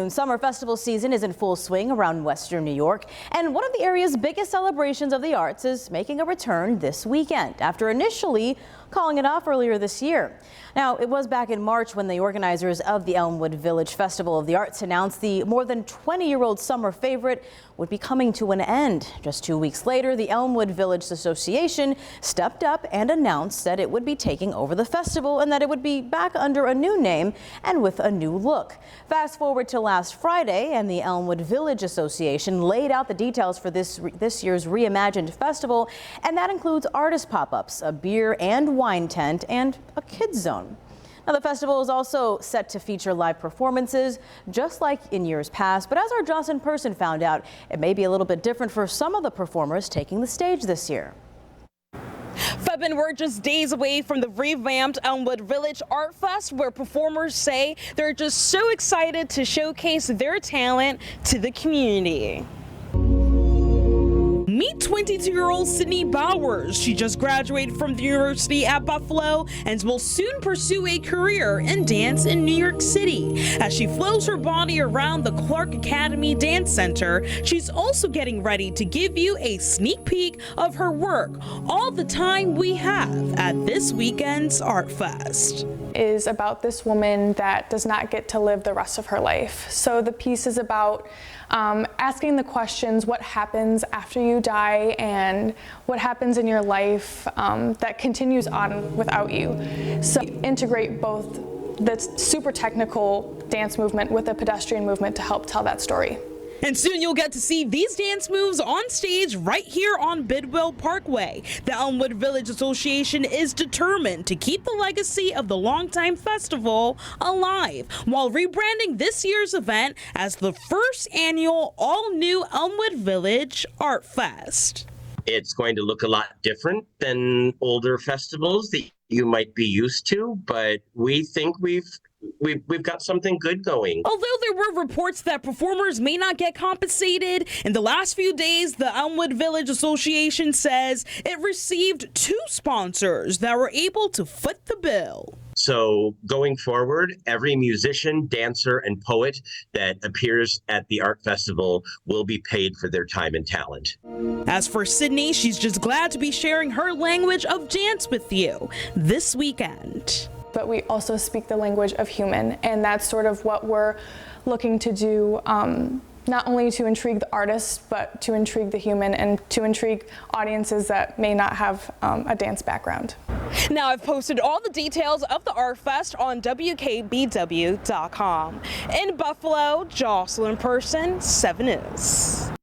Summer festival season is in full swing around Western New York, and one of the area's biggest celebrations of the arts is making a return this weekend after initially calling it off earlier this year. Now, it was back in March when the organizers of the Elmwood Village Festival of the Arts announced the more than 20-year-old summer favorite would be coming to an end. Just 2 weeks later, the Elmwood Village Association stepped up and announced that it would be taking over the festival and that it would be back under a new name and with a new look. Fast forward to last Friday, and the Elmwood Village Association laid out the details for this year's reimagined festival, and that includes artist pop-ups, a beer and wine tent, and a kids zone. Now, the festival is also set to feature live performances, just like in years past, but as our Jocelyn Person found out, it may be a little bit different for some of the performers taking the stage this year. Febin, we're just days away from the revamped Elmwood Village Artfest, where performers say they're just so excited to showcase their talent to the community. Meet 22-year-old Sydney Bowers. She just graduated from the University at Buffalo and will soon pursue a career in dance in New York City. As she flows her body around the Clark Academy Dance Center, she's also getting ready to give you a sneak peek of her work, all the time we have at this weekend's Art Fest. Is about this woman that does not get to live the rest of her life. So the piece is about asking the questions, what happens after you die and what happens in your life that continues on without you. So integrate both the super technical dance movement with the pedestrian movement to help tell that story. And soon you'll get to see these dance moves on stage right here on Bidwell Parkway. The Elmwood Village Association is determined to keep the legacy of the longtime festival alive while rebranding this year's event as the first annual all-new Elmwood Village Art Fest. It's going to look a lot different than older festivals that you might be used to, but we think we've got something good going. Although there were reports that performers may not get compensated, in the last few days, the Elmwood Village Association says it received 2 sponsors that were able to foot the bill. So going forward, every musician, dancer, and poet that appears at the art festival will be paid for their time and talent. As for Sydney, she's just glad to be sharing her language of dance with you this weekend. But we also speak the language of human, and that's sort of what we're looking to do, not only to intrigue the artists, but to intrigue the human and to intrigue audiences that may not have a dance background. Now, I've posted all the details of the Art Fest on WKBW.com. In Buffalo, Jocelyn Person, 7 News.